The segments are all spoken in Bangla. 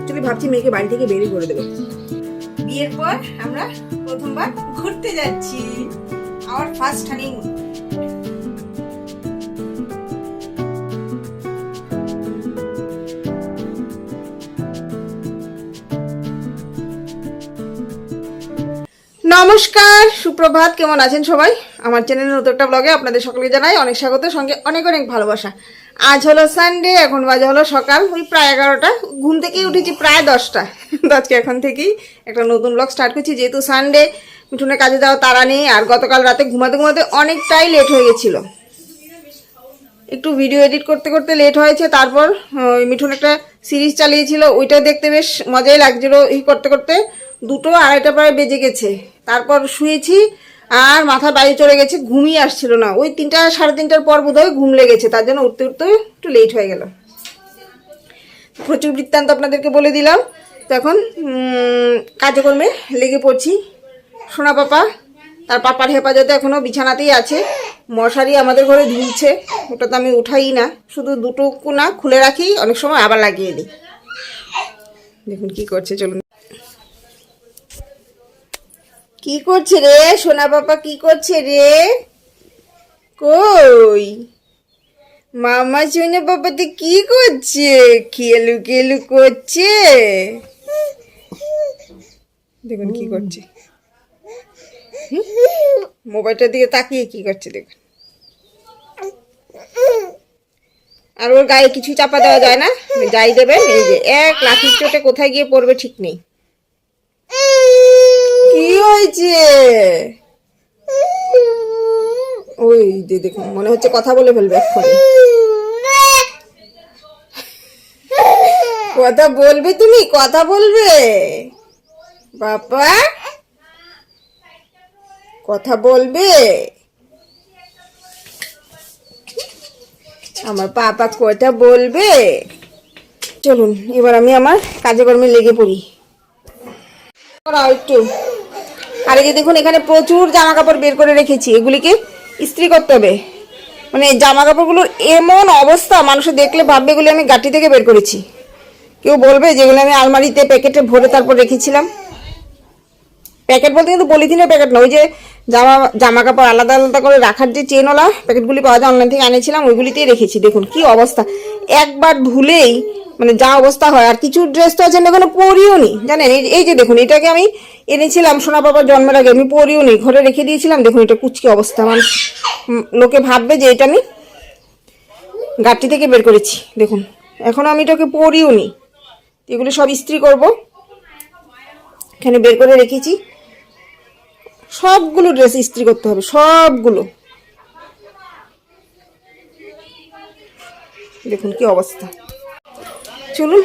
অ্যাকচুয়ালি ভাবছি মেয়েকে বাড়ি থেকে বেরিয়ে করে দেবো। বিয়ের পর আমরা প্রথমবার ঘুরতে যাচ্ছি, আমার ফার্স্ট হানিমুন। নমস্কার, সুপ্রভাত, কেমন আছেন সবাই? আমার চ্যানেলের নতুন একটা ব্লগে আপনাদের সকলকে জানাই অনেক স্বাগত, সঙ্গে অনেক অনেক ভালোবাসা। আজ হলো সানডে, এখন বাজে হলো সকাল ওই প্রায় 11টা। ঘুম থেকেই উঠেছি প্রায় 10টা। আজকে এখন থেকেই একটা নতুন ব্লগ স্টার্ট করছি, যেহেতু সানডে, মিঠুনের কাজে যাওয়া তাড়া নেই। আর গতকাল রাতে ঘুমাতে ঘুমাতে অনেকটাই লেট হয়ে গেছিলো, একটু ভিডিও এডিট করতে করতে লেট হয়েছে। তারপর মিঠুন একটা সিরিজ চালিয়েছিল, ওইটা দেখতে বেশ মজাই লাগছিল। এই করতে করতে 2টো 2:30 প্রায় বেজে গেছে। তারপর শুয়েছি আর মাথার বাইরে চলে গেছে, ঘুমিয়ে আসছিল না। ওই 3টা 3:30টার পর বোধহয় ঘুম লেগেছে, তার জন্য উঠতে উঠতে একটু লেট হয়ে গেল। প্রচুর বৃত্তান্ত আপনাদেরকে বলে দিলাম। তো এখন কাজকর্মে লেগে পড়ছি। সোনা পাপা তার পাপার হেফাজতে এখনও বিছানাতেই আছে। মশারি আমাদের ঘরে ঝুলছে, ওটা তো আমি উঠাই না, শুধু 2টো কোনা খুলে রাখি, অনেক সময় আবার লাগিয়ে দিই। দেখুন কি করছে, চলুন। কি করছে রে সোনা পাপা, কি করছে রে? কই মামা সোনা পাপাতে কি করছে? খেলু খেলু করছে, দেখুন কি করছে। মোবাইলটা দিকে তাকিয়ে কি করছে দেখুন। আর ওর গায়ে কিছু চাপা দেওয়া যায় না, যাই দেবেন এই যে এক লাঠির চোটে কোথায় গিয়ে পড়বে ঠিক নেই। কি হয়েছে? ওই যে দেখুন, মনে হচ্ছে কথা বলে ফেলবে এক্ষুনি। কথা বলবে তুমি, কথা বলবে বাবা, কথা বলবে আমার পাপা, কথা বলবে। চলুন এবার আমি আমার কাজে কর্মে লেগে পড়ি একটু। আর এই যে দেখুন, এখানে প্রচুর জামা কাপড় বের করে রেখেছি, এগুলিকে ইস্ত্রি করতে হবে। মানে জামা কাপড়গুলোর এমন অবস্থা, মানুষে দেখলে ভাববে এগুলি আমি গাঁটি থেকে বের করেছি। কেউ বলবে যেগুলো আমি আলমারিতে প্যাকেটে ভরে তারপর রেখেছিলাম। প্যাকেট বলতে কিন্তু পলিথিনের প্যাকেট না, ওই যে জামা কাপড় আলাদা আলাদা করে রাখার যে চেনওয়ালা প্যাকেটগুলি পাওয়া যায়, অনলাইন থেকে আনিয়েছিলাম, ওইগুলিতেই রেখেছি। দেখুন কি অবস্থা, একবার ধুলেই মানে যা অবস্থা হয়। আর কিছু ড্রেস তো আছে এখনো পরিও নি, জানেন। এই যে দেখুন, এটাকে আমি এনেছিলাম সোনা বাবার জন্মের আগে, আমি পরিও নি, ঘরে রেখে দিয়েছিলাম। দেখুন এটা কুচকি অবস্থা, মানে লোকে ভাববে যে এটা আমি গাঁটটি থেকে বের করেছি। দেখুন এখনো আমি এটাকে পরিও নি। এগুলো সব ইস্ত্রি করব, এখানে বের করে রেখেছি। সবগুলো ড্রেস ইস্ত্রি করতে হবে, সবগুলো। দেখুন কি অবস্থা। চলুন,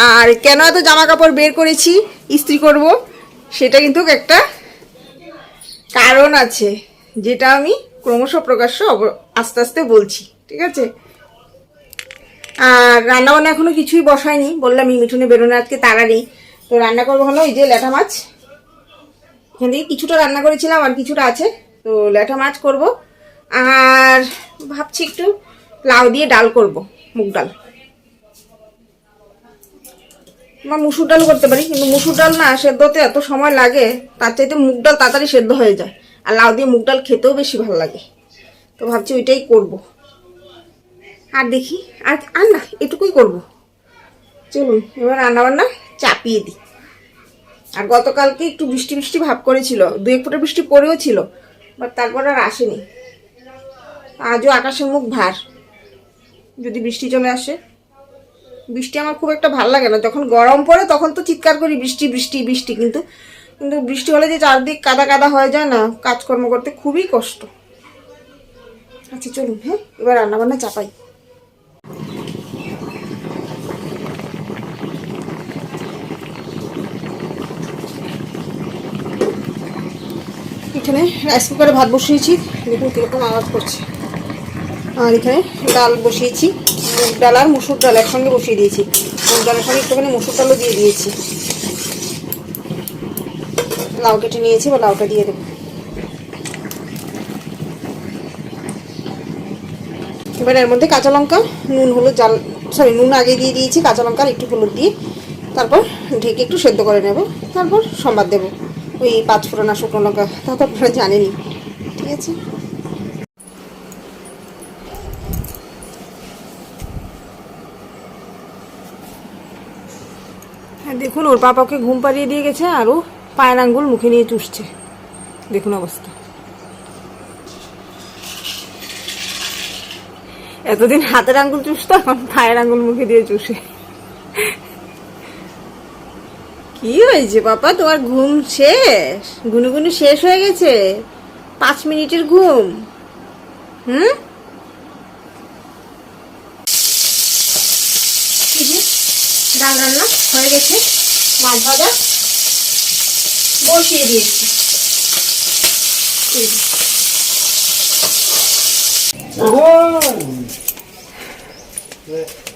আর কেন এত জামা কাপড় বের করেছি ইস্ত্রি করব, সেটা কিন্তু একটা কারণ আছে, যেটা আমি ক্রমশ প্রকাশ্য আস্তে আস্তে বলছি, ঠিক আছে? আর রান্নাবান্না এখনো কিছুই বসাইনি, বললাম মিঠুনে বেরোনো আজকে তাড়া নেই। তো রান্না করবো হলো এই যে ল্যাঠা মাছ, এখান থেকে কিছুটা রান্না করেছিলাম আর কিছুটা আছে, তো ল্যাঠা মাছ করব। আর ভাবছি একটু লাউ দিয়ে ডাল করব, মুগ ডাল বা মুসুর ডাল করতে পারি, কিন্তু মুসুর ডাল না সেদ্ধতে এত সময় লাগে, তার চাইতে মুগ ডাল তাড়াতাড়ি সেদ্ধ হয়ে যায়। আর লাউ দিয়ে মুগ ডাল খেতেও বেশি ভালো লাগে, তো ভাবছি ওইটাই করব। আর দেখি আর না, এটুকুই করব। চলুন এবার রান্নাবান্না চাপিয়ে দিই। আর গতকালকে একটু বৃষ্টি বৃষ্টি ভাব করেছিল, 2-1 ফোঁটা বৃষ্টি পড়েও ছিল, বাট তারপর আর আসেনি। আজও আকাশের মুখ ভার, যদি বৃষ্টি চলে আসে। বৃষ্টি আমার খুব একটা ভালো লাগে না, যখন গরম পড়ে তখন তো চিৎকার করি বৃষ্টি বৃষ্টি বৃষ্টি, কিন্তু বৃষ্টি হলে যে চারদিক কাদা কাদা হয়ে যায় না, কাজকর্ম করতে খুবই কষ্ট। আচ্ছা চলুন, হ্যাঁ এবার রান্নাবান্না চাপাই। এখানে রাইস কুকারে ভাত বসিয়েছি, দেখুন কীরকম আওয়াজ করছে। আর এখানে ডাল বসিয়েছি, মুগ ডাল আর মুসুর ডাল একসঙ্গে বসিয়ে দিয়েছি। মুগ ডালের সঙ্গে একটুখানি মুসুর ডালও দিয়ে দিয়েছি। লাউ কেটে নিয়েছি, বা লাউটা দিয়ে দেবো। এবার এর মধ্যে কাঁচা লঙ্কা, নুন হলুদ নুন আগে দিয়ে দিয়েছি, কাঁচা লঙ্কা আর একটু হলুদ দিয়ে তারপর ঢেকে একটু সেদ্ধ করে নেব, তারপর সম্বাদ দেবো। ওই 5 ফোড়ন আর শুকনো লঙ্কা, তা তো আপনারা জানেনই। ঠিক আছে, হ্যাঁ দেখুন ওর পাপাকে ঘুম পাড়িয়ে দিয়ে গেছে আর ও পায়ের আঙ্গুল মুখে নিয়ে চুষছে। দেখুন অবস্থা। এতদিন হাতের আঙ্গুল চুষতো, এখন পায়ের আঙ্গুল মুখে দিয়ে চুষে। কি হয়েছে পাপা, তোমার ঘুম শেষ? গুনুগুনু শেষ হয়ে গেছে? 5 মিনিটের ঘুম? হুম, ডাল রান্না হয়ে গেছে, মাছ ভাজা বসিয়ে দিয়েছি।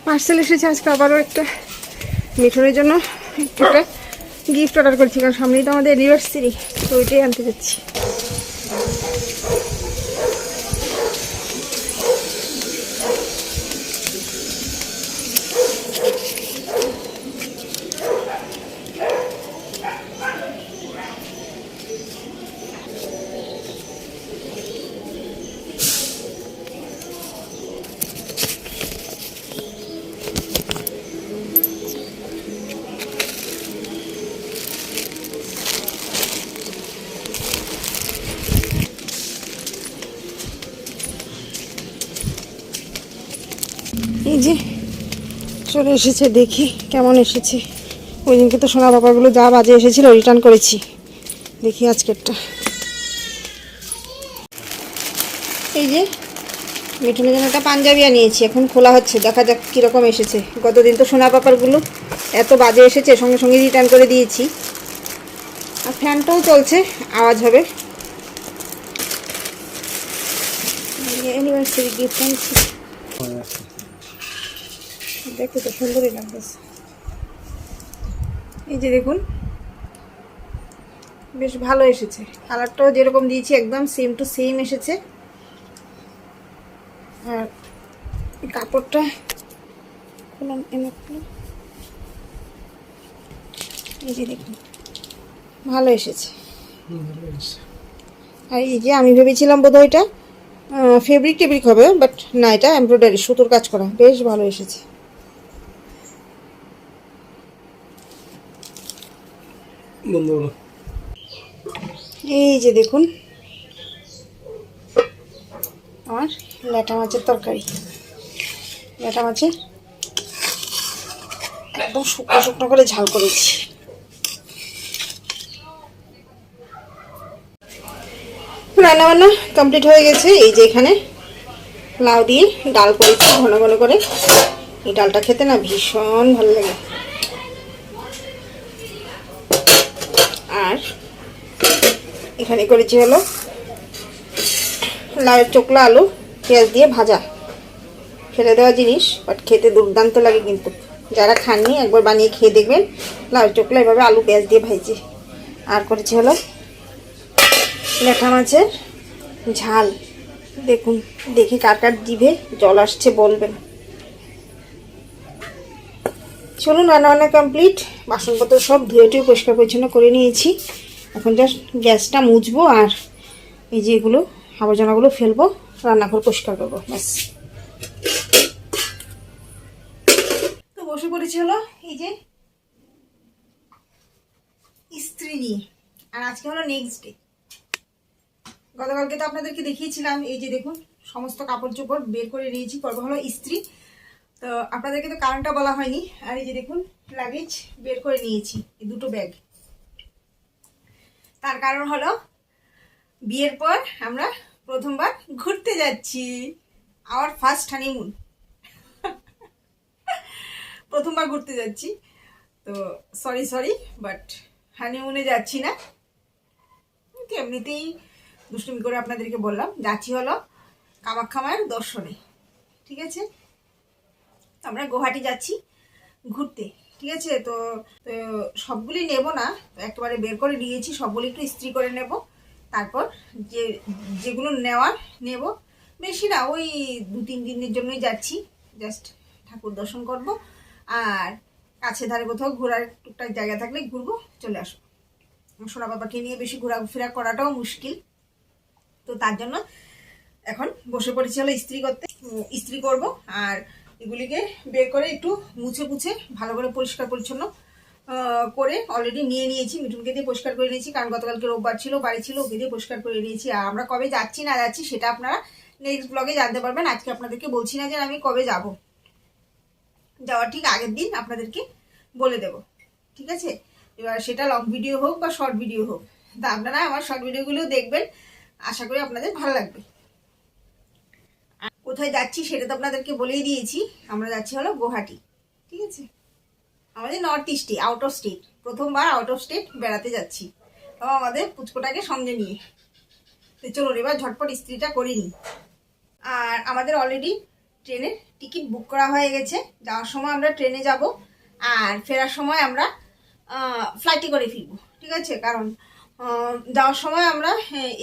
পার্সেল এসেছে আজকে আবারও একটা, মিঠুনের জন্য একটা গিফট অর্ডার করছি, কারণ সামনেই তো আমাদের অ্যানিভার্সারি, তো ওইটাই আনতে যাচ্ছি। এই যে চলে এসেছে, দেখি কেমন এসেছে। ওই দিনকে তো সোনা বাবাগুলো যা বাজে এসেছিল রিটার্ন করেছি, দেখি আজকেরটা। এই যে মিঠুনের জন্য একটা পাঞ্জাবি আনিয়েছি, এখন খোলা হচ্ছে, দেখা যাক কীরকম এসেছে। গতদিন তো সোনা পাপারগুলো এত বাজে এসেছে, সঙ্গে সঙ্গে রিটার্ন করে দিয়েছি। আর ফ্যানটাও চলছে, আওয়াজ হবে। অ্যানিভার্সারি গিফট আনছি, দেখতে তো সুন্দরই লাগতেছে। এই যে দেখুন, বেশ ভালো এসেছে, কালারটাও যেরকম দিয়েছি একদম সেম টু সেম এসেছে। আর কাপড়টা এই যে দেখুন ভালো এসেছে। আর এই যে আমি ভেবেছিলাম বোধহয় এটা ফেব্রিক টেব্রিক হবে, বাট না, এটা এমব্রয়ডারি সুতোর কাজ করা, বেশ ভালো এসেছে। এই যে দেখুন আমার ল্যাটা মাছের তরকারি, ল্যাটা মাছের একদম শুকনো শুকনো করে ঝাল করেছি। রান্না বান্না কমপ্লিট হয়ে গেছে। এই যে এখানে লাউ দিয়ে ডাল করেছি ঘন ঘন করে, এই ডালটা খেতে না ভীষণ ভালো লাগে। আর এখানে করেছি হলো লাউয়ের চোকলা আলু পেঁয়াজ দিয়ে ভাজা, ফেলে দেওয়া জিনিস, বাট খেতে দুর্দান্ত লাগে। কিন্তু যারা খাননি একবার বানিয়ে খেয়ে দেখবেন, লাউয়ের চোকলা এভাবে আলু পেঁয়াজ দিয়ে ভাজি। আর করেছি হলো ল্যাটা মাছের ঝাল, দেখুন, দেখি কার কার জিভে জল আসছে বলবেন। চলুন রান্না বান্না কমপ্লিট, বাসনপত্র সব ধুয়ে টুয়ে পরিষ্কার পরিচ্ছন্ন করে নিয়েছি। এখন জাস্ট গ্যাসটা মুছবো আর এই যে এগুলো আবর্জনাগুলো ফেলবো, রান্নাঘর পরিষ্কার করবো, ব্যাস। তো বসে পড়েছি হলো এই যে ইস্ত্রি নিয়ে, আর আজকে হলো নেক্সট ডে। গতকালকে তো আপনাদেরকে দেখিয়েছিলাম, এই যে দেখুন সমস্ত কাপড় চোপড় বের করে নিয়েছি, করবো হলো ইস্ত্রি। তো আপনাদেরকে তো কারণটা বলা হয়নি। আর এই যে দেখুন লাগেজ বের করে নিয়েছি, এই দুটো ব্যাগ। তার কারণ হলো বিয়ের পর আমরা প্রথমবার ঘুরতে যাচ্ছি, আওয়ার ফার্স্ট হানিমুন। প্রথমবার ঘুরতে যাচ্ছি, তো সরি বাট হানিমুনে যাচ্ছি না, এমনিতেই দুষ্টুমি করে আপনাদেরকে বললাম। যাচ্ছি হলো কামাখ্যা মায়ের দর্শনে, ঠিক আছে। আমরা গুয়াহাটি যাচ্ছি ঘুরতে, ঠিক আছে। তো সবগুলি নেব না, একেবারে বের করে নিয়েছি, সবগুলি একটু ইস্ত্রি করে নেব, তারপর যেগুলো নেওয়ার নেব। বেশি না, ওই 2-3 দিনের জন্যই যাচ্ছি, জাস্ট ঠাকুর দর্শন করব আর কাছে ধারে কোথাও ঘোরার টুকটাক জায়গা থাকলে ঘুরবো, চলে আসবো। সোনা বাবাকে নিয়ে বেশি ঘোরাফেরা করাটাও মুশকিল, তো তার জন্য এখন বসে পড়েছি হলো ইস্ত্রি করতে। ইস্ত্রি করব, আর এগুলিকে বের করে একটু মুছে মুছে ভালো করে পরিষ্কার পরিচ্ছন্ন করে অলরেডি নিয়ে নিয়েছি। মিঠুনকে দিয়ে পরিষ্কার করে নিয়েছি, কারণ গতকালকে রোববার ছিল, বাড়ি ছিল, ওকে দিয়ে পরিষ্কার করে নিয়েছি। আর আমরা কবে যাচ্ছি না যাচ্ছি সেটা আপনারা নেক্সট ব্লগে জানতে পারবেন। আজকে আপনাদেরকে বলছি না যে আমি কবে যাব, যাওয়ার ঠিক আগের দিন আপনাদেরকে বলে দেব, ঠিক আছে? এবার সেটা লং ভিডিও হোক বা শর্ট ভিডিও হোক, তা আপনারা আমার শর্ট ভিডিওগুলো দেখবেন, আশা করি আপনাদের ভালো লাগবে। কোথায় যাচ্ছি সেটা তো আপনাদেরকে বলেই দিয়েছি, আমরা যাচ্ছি হলো গুয়াহাটি, ঠিক আছে? আমাদের নর্থ ইস্টে, আউট অফ স্টেট, প্রথমবার আউট অফ স্টেট বেড়াতে যাচ্ছি, তাও আমাদের পুচকোটাকে সঙ্গে নিয়ে। তো চলুন এবার ঝটপট ইস্ত্রিটা করে নিই। আর আমাদের অলরেডি ট্রেনের টিকিট বুক করা হয়ে গেছে। যাওয়ার সময় আমরা ট্রেনে যাব, আর ফেরার সময় আমরা ফ্লাইটে করে ফিরবো, ঠিক আছে? কারণ যাওয়ার সময় আমরা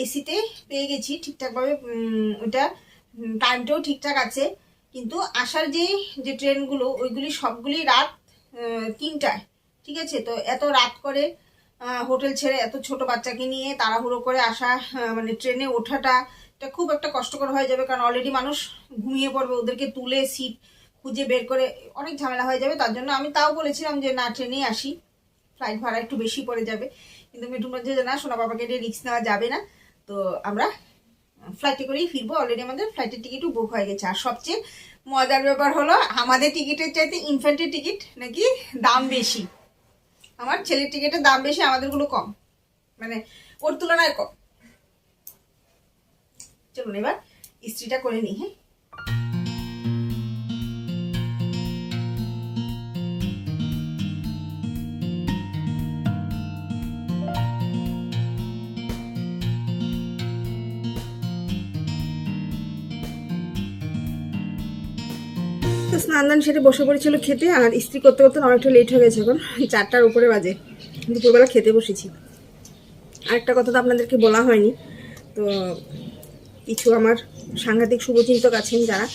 এসিতে পেয়ে গেছি ঠিকঠাকভাবে, ওটা টাইমটাও ঠিকঠাক আছে, কিন্তু আসার যে ট্রেনগুলো ওইগুলি সবগুলি রাত 3টায়, ঠিক আছে? তো এত রাত করে হোটেল ছেড়ে এত ছোট বাচ্চাকে নিয়ে তাড়াহুড়ো করে আসা, মানে ট্রেনে ওঠাটা এটা খুব একটা কষ্টকর হয়ে যাবে, কারণ অলরেডি মানুষ ঘুমিয়ে পড়বে, ওদেরকে তুলে সিট খুঁজে বের করে অনেক ঝামেলা হয়ে যাবে। তার জন্য আমি তাও বলেছিলাম যে না, ট্রেনেই আসি, ফ্লাইট ভাড়া একটু বেশি পড়ে যাবে। কিন্তু মিঠুন বলছে যে না, সোনা বাবাকে দিয়ে রিস্ক নেওয়া যাবে না, তো আমরা ফ্লাইটে করেই ফিরবো। অলরেডি আমাদের ফ্লাইটের টিকিটও বুক হয়ে গেছে। আর সবচেয়ে মজার ব্যাপার হলো, আমাদের টিকিটের চাইতে ইনফ্যান্টের টিকিট নাকি দাম বেশি। আমার ছেলের টিকিটের দাম বেশি, আমাদেরগুলো কম, মানে ওর তুলনায় কম। চলুন এবার ইস্ত্রিটা করে নিই। হ্যাঁ, স্নান দান সেরে বসে পড়েছিল খেতে, আর ইস্ত্রি করতে করতে অনেকটা লেট হয়ে গেছে, এখন 4টার উপরে বাজে, দুপুরবেলা খেতে বসেছি। আরেকটা কথা তো আপনাদেরকে বলা হয়নি, তো কিছু আমার সাংঘাতিক শুভচিন্তক আছেন যারা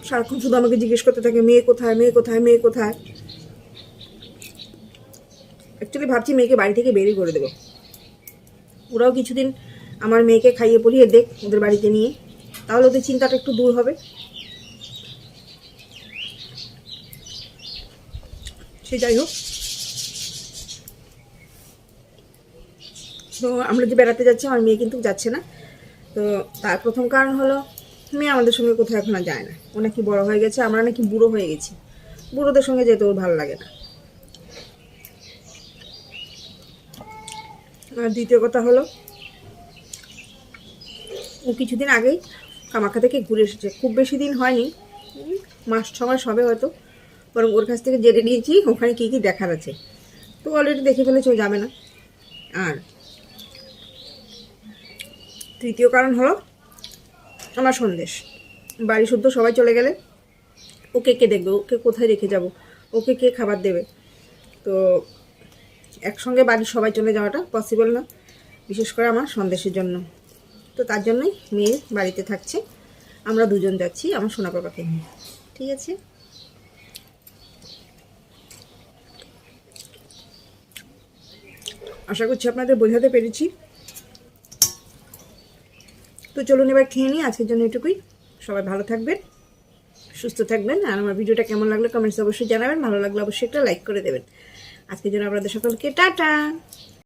সারাক্ষণ শুধু আমাকে জিজ্ঞেস করতে থাকে মেয়ে কোথায়, মেয়ে কোথায়, মেয়ে কোথায়। অ্যাকচুয়ালি ভাবছি মেয়েকে বাড়ি থেকে বেরিয়ে করে দেবো, ওরাও কিছুদিন আমার মেয়েকে খাইয়ে পরিয়ে দেখ ওদের বাড়িতে নিয়ে, তাহলে ওদের চিন্তাটা একটু দূর হবে। সে যাই হোক, তো আমরা যে বেড়াতে যাচ্ছি, আমার মেয়ে কিন্তু যাচ্ছে না। তো তার প্রথম কারণ হলো, মেয়ে আমাদের সঙ্গে কোথাও এখন আর যায় না, ও নাকি বড় হয়ে গেছে, আমরা নাকি বুড়ো হয়ে গেছি, বুড়োদের সঙ্গে যেতে ওর ভালো লাগে না। আর দ্বিতীয় কথা হলো, ও কিছুদিন আগেই কামাখ্যা থেকে ঘুরে এসেছে, খুব বেশি দিন হয়নি, মাস 6 মাস হবে হয়তো, বরং ওর কাছ থেকে জেনে নিয়েছি ওখানে কী কী দেখার আছে, তো অলরেডি দেখে ফেলেছে, ও যাবে না। আর তৃতীয় কারণ হলো আমার সন্দেশ, বাড়ি শুদ্ধ সবাই চলে গেলে ওকে কে দেখবে, ওকে কোথায় রেখে যাব, ওকে কে খাবার দেবে? তো একসঙ্গে বাড়ির সবাই চলে যাওয়াটা পসিবল না, বিশেষ করে আমার সন্দেশের জন্য। তো তার জন্যই মেয়ে বাড়িতে থাকছে, আমরা দুজন যাচ্ছি আমার সোনা বাবাকে নিয়ে, ঠিক আছে? আশা করছি আপনাদের বোঝাতে পেরেছি। তো চলুন এবার খেয়ে নিই, আজকের জন্য এটুকুই। সবাই ভালো থাকবেন, সুস্থ থাকবেন, আর আমার ভিডিওটা কেমন লাগলো কমেন্টস অবশ্যই জানাবেন, ভালো লাগলে অবশ্যই একটা লাইক করে দেবেন। আজকের জন্য আপনাদের সকলকে টাটা।